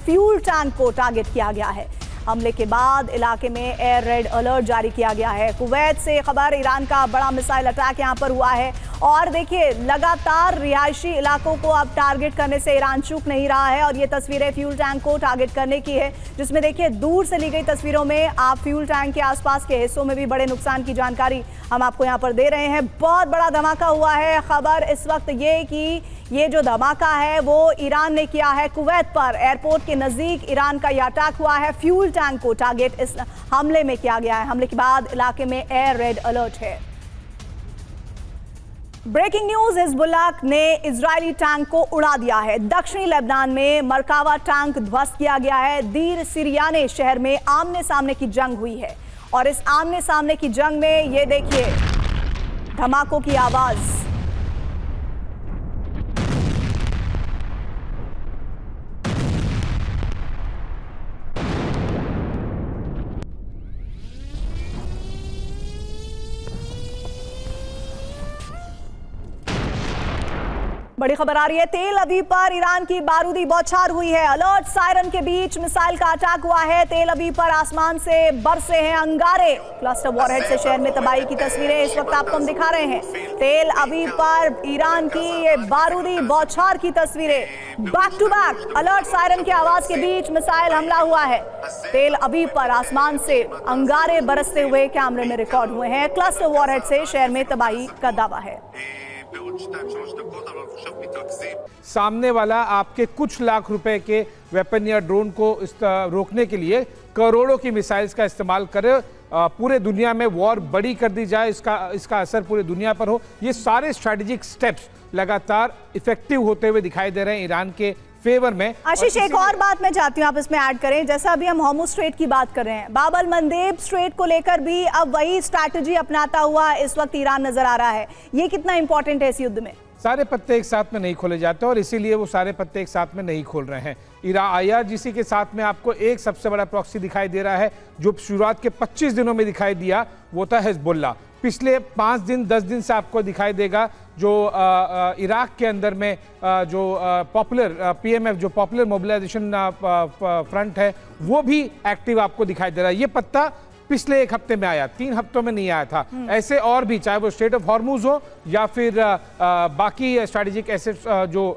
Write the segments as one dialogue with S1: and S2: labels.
S1: Fuel tank को target किया गया है। हमले के बाद इलाके में एयर रेड अलर्ट जारी किया गया है। कुवैत से खबर, ईरान का बड़ा मिसाइल अटैक यहां पर हुआ है और देखिए लगातार रिहायशी इलाकों को अब टारगेट करने से ईरान चूक नहीं रहा है। और ये तस्वीरें फ्यूल टैंक को टारगेट करने की है, जिसमें देखिए दूर से ली गई तस्वीरों में आप फ्यूल टैंक के आसपास के हिस्सों में भी बड़े नुकसान की जानकारी हम आपको यहाँ पर दे रहे हैं। बहुत बड़ा धमाका हुआ है। खबर इस वक्त ये कि ये जो धमाका है वो ईरान ने किया है कुवैत पर। एयरपोर्ट के नजदीक ईरान का यह अटैक हुआ है। फ्यूल टैंक को टारगेट इस हमले में किया गया है। हमले के बाद इलाके में एयर रेड अलर्ट है। ब्रेकिंग न्यूज, हिजबुल्लाह ने इजरायली टैंक को उड़ा दिया है। दक्षिणी लेबनान में मरकावा टैंक ध्वस्त किया गया है। दीर सिरियाने शहर में आमने सामने की जंग हुई है और इस आमने सामने की जंग में ये देखिए धमाकों की आवाज। बड़ी खबर आ रही है, तेल अवीव पर ईरान की बारूदी बौछार हुई है। अलर्ट सायरन के बीच मिसाइल का अटैक हुआ है। तेल अवीव पर आसमान से बरसे हैं अंगारे। क्लस्टर वॉरहेड से शहर में तबाही की तस्वीरें इस वक्त आपको हम दिखा रहे हैं। तेल अवीव पर ईरान की ये बारूदी बौछार की तस्वीरें। Back to back alert siren की आवाज के बीच मिसाइल हमला हुआ है। तेल अवीव पर आसमान से अंगारे बरसते हुए कैमरे में रिकॉर्ड हुए हैं। क्लस्टर वॉरहेड से शहर में तबाही का दावा है।
S2: सामने वाला आपके कुछ लाख रुपए के वेपन या ड्रोन को रोकने के लिए करोड़ों की मिसाइल्स का इस्तेमाल करे, पूरे दुनिया में वॉर बड़ी कर दी जाए, इसका असर पूरे दुनिया पर हो। ये सारे स्ट्रैटेजिक स्टेप्स लगातार इफेक्टिव होते हुए दिखाई दे रहे हैं ईरान के फेवर में।
S1: आशीष, एक और बात मैं चाहती हूँ आप इसमें ऐड करें। जैसा अभी हम होर्मुज स्ट्रेट की बात कर रहे हैं, बाब अल मंदेब स्ट्रेट को लेकर भी अब वही स्ट्रैटेजी अपनाता हुआ इस वक्त ईरान नजर आ रहा है। ये कितना इंपॉर्टेंट है इस युद्ध में?
S2: सारे पत्ते एक साथ में नहीं खोले जाते और इसीलिए वो सारे पत्ते एक साथ में नहीं खोल रहे हैं। IRGC के साथ में आपको एक सबसे बड़ा प्रॉक्सी दिखाई दे रहा है जो शुरुआत के 25 दिनों में दिखाई दिया, वो था हिजबुल्लाह। पिछले 5 दिन 10 दिन से आपको दिखाई देगा जो इराक के अंदर में जो पॉपुलर PMF जो पॉपुलर मोबिलाइजेशन फ्रंट है वो भी एक्टिव आपको दिखाई दे रहा है। ये पत्ता पिछले 1 हफ्ते में आया, 3 हफ्तों में नहीं आया था। ऐसे और भी, चाहे वो स्ट्रेट ऑफ हॉर्मुज हो या फिर बाकी स्ट्रैटेजिक एसेट्स जो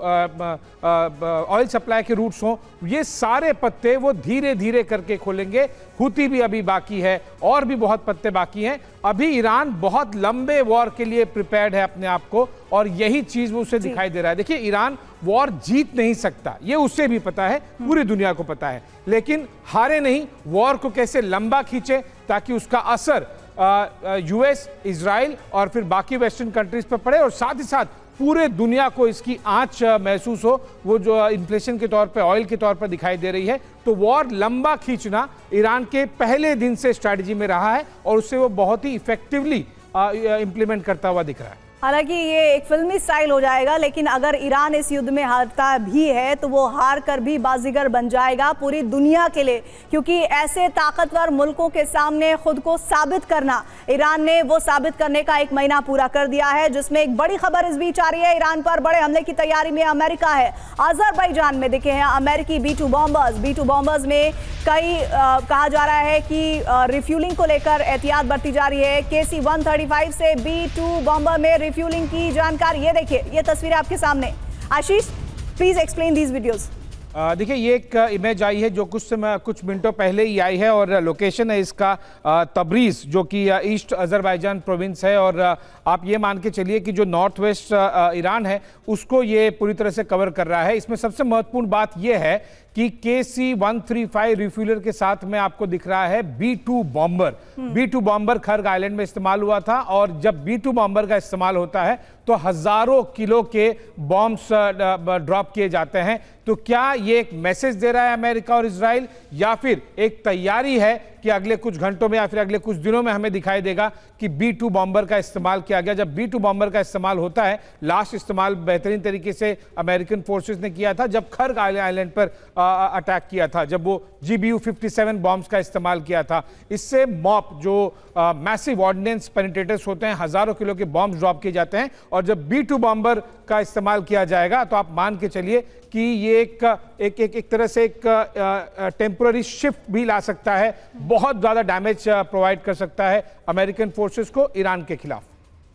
S2: ऑयल सप्लाई के रूट्स हों, ये सारे पत्ते वो धीरे धीरे करके खोलेंगे। हुती भी अभी बाकी है और भी बहुत पत्ते बाकी हैं। अभी ईरान बहुत लंबे वॉर के लिए प्रिपेयर्ड है अपने आप को और यही चीज वो उसे दिखाई दे रहा है। देखिए, ईरान वॉर जीत नहीं सकता, ये उसे भी पता है, पूरी दुनिया को पता है, लेकिन हारे नहीं। वॉर को कैसे लंबा खींचे ताकि उसका असर US, इजराइल और फिर बाकी वेस्टर्न कंट्रीज पर पड़े और साथ ही साथ पूरे दुनिया को इसकी आंच महसूस हो, वो जो इन्फ्लेशन के तौर पे, ऑयल के तौर पर दिखाई दे रही है। तो वॉर लंबा खींचना ईरान के पहले दिन से स्ट्रैटेजी में रहा है और उससे वो बहुत ही इफेक्टिवली इंप्लीमेंट करता हुआ दिख रहा है।
S1: हालांकि ये एक फिल्मी स्टाइल हो जाएगा, लेकिन अगर ईरान इस युद्ध में हारता भी है तो वो हार कर भी बाजीगर बन जाएगा पूरी दुनिया के लिए, क्योंकि ऐसे ताकतवर मुल्कों के सामने खुद को साबित करना, ईरान ने वो साबित करने का 1 महीना पूरा कर दिया है। जिसमें एक बड़ी खबर इस बीच आ रही है, ईरान पर बड़े हमले की तैयारी में अमेरिका है। अजरबैजान में दिखे हैं अमेरिकी B-2 बॉम्बर्स में कई कहा जा रहा है कि रिफ्यूलिंग को लेकर एहतियात बरती जा रही है। KC-135 से B-2 बॉम्बर में रिफ्यूलिंग की जानकारी। ये देखिए, ये तस्वीरें आपके सामने। आशीष, प्लीज एक्सप्लेन दीज वीडियोस।
S2: देखिए, ये एक इमेज आई है जो कुछ मिनटों पहले ही आई है और लोकेशन है इसका तबरीज, जो कि ईस्ट अजरबैजान प्रोविंस है। और आप ये मान के चलिए कि जो नॉर्थ वेस्ट ईरान है उसको ये पूरी तरह से कवर कर रहा है। इसमें सबसे महत्वपूर्ण बात यह है कि KC-135 रिफ्यूलर के साथ में आपको दिख रहा है B-2 bomber. B-2 bomber खर्ग island में इस्तेमाल हुआ था और जब B-2 बॉम्बर का इस्तेमाल होता है तो हजारों किलो के बॉम्ब्स ड्रॉप किए जाते हैं। तो क्या ये एक मैसेज दे रहा है अमेरिका और इजराइल, या फिर एक तैयारी है कि अगले कुछ घंटों में या फिर अगले कुछ दिनों में हमें दिखाई देगा कि B-2 बॉम्बर का इस्तेमाल किया गया? जब B-2 बॉम्बर का इस्तेमाल होता है, लास्ट इस्तेमाल बेहतरीन तरीके से अमेरिकन फोर्सेस ने किया था जब खर्ग आइलैंड पर अटैक किया था, जब वो GBU-57 बॉम्ब्स का इस्तेमाल किया था। इससे मॉप जो मैसिव ऑर्डिनेंस पेनिट्रेटर्स होते हैं, हजारों किलो के बॉम्ब ड्रॉप किए जाते हैं। और जब B-2 बॉम्बर का इस्तेमाल किया जाएगा तो आप मान के चलिए कि ये एक तरह से एक टेम्पररी शिफ्ट भी ला सकता है, बहुत ज़्यादा डैमेज प्रोवाइड कर सकता है अमेरिकन फोर्सेस को ईरान के खिलाफ।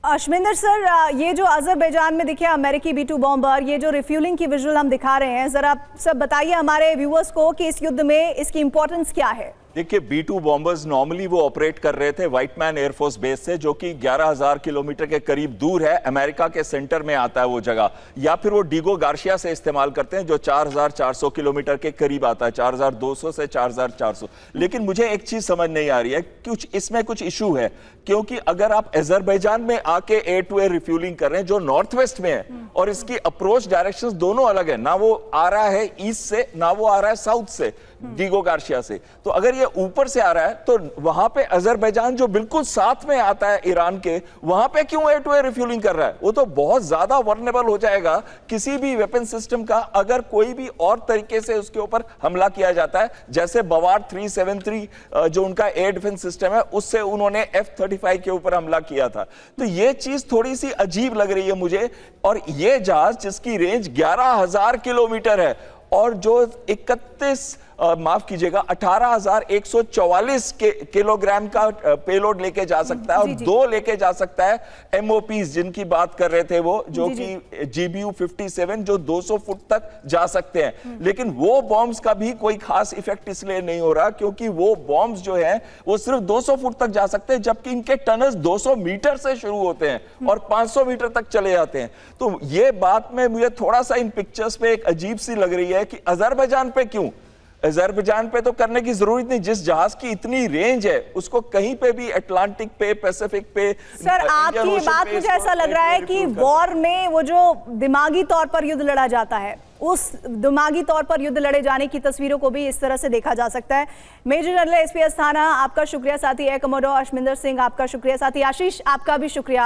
S1: अशमिंदर सर, ये जो अजरबैजान में दिखे अमेरिकी B-2 बॉम्बर, ये जो रिफ्यूलिंग की विजुअल हम दिखा रहे हैं, जरा सब बताइए हमारे व्यूअर्स को कि इस युद्ध में इसकी इंपॉर्टेंस क्या है।
S3: देखिए, B-2 बॉम्बर्स नॉर्मली वो ऑपरेट कर रहे थे व्हाइटमैन एयरफोर्स बेस से, जो कि 11,000 किलोमीटर के करीब दूर है, अमेरिका के सेंटर में आता है वो जगह, या फिर वो डीगो गार्शिया से इस्तेमाल करते हैं जो 4,400 किलोमीटर के करीब आता है, 4,200 से 4,400। लेकिन मुझे एक चीज समझ नहीं आ रही है, कुछ इसमें कुछ इशू है, क्योंकि अगर आप अजरबैजान में आके एयर टू एयर रिफ्यूलिंग कर रहे हैं जो नॉर्थ वेस्ट में है, और इसकी अप्रोच डायरेक्शंस दोनों अलग है, ना वो आ रहा है ईस्ट से ना वो आ रहा है साउथ से डीगो गार्शिया से, तो अगर ये ऊपर से आ रहा है तो वहां पे अजरबैजान जो बिल्कुल साथ में आता है ईरान के, वहां पे क्यों एयर टू एयर रिफ्यूलिंग कर रहा है? वो तो बहुत ज्यादा वर्नेबल हो जाएगा किसी भी वेपन सिस्टम का, अगर कोई भी और तरीके से उसके ऊपर हमला किया जाता है, जैसे बवार 373 जो उनका एयर डिफेंस सिस्टम है, उससे उन्होंने F-35 के ऊपर हमला किया था। तो ये चीज थोड़ी सी अजीब लग रही है मुझे। और ये जहाज जिसकी रेंज 11,000 किलोमीटर है और जो 18,144 किलोग्राम का पेलोड लेके जा सकता है, और 2 लेके जा सकता है MOPs जिनकी बात कर रहे थे वो, जो कि GBU-57 जो 200 फुट तक जा सकते हैं। लेकिन वो बॉम्ब्स का भी कोई खास इफेक्ट इसलिए नहीं हो रहा क्योंकि वो बॉम्ब्स जो हैं वो सिर्फ 200 फुट तक जा सकते हैं, जबकि इनके टनल्स 200 मीटर से शुरू होते हैं और 500 मीटर तक चले जाते हैं। तो ये बात में मुझे थोड़ा सा इन पिक्चर्स पे एक अजीब सी लग रही है कि अजरबैजान पे क्यों? अजरबैजान पे तो करने की जरूरत नहीं, जिस जहाज की इतनी रेंज है उसको कहीं पे भी अटलांटिक पे, पैसिफिक पे।
S1: सर, आपकी बात मुझे ऐसा लग रहा है कि वॉर में वो जो दिमागी तौर पर युद्ध लड़ा जाता है, उस दिमागी तौर पर युद्ध लड़े जाने की तस्वीरों को भी इस तरह से देखा जा सकता है। मेजर जनरल SP अस्थाना, आपका शुक्रिया। साथी एयर कमोडोर अशमिंदर सिंह, आपका शुक्रिया। साथी आशीष, आपका भी शुक्रिया।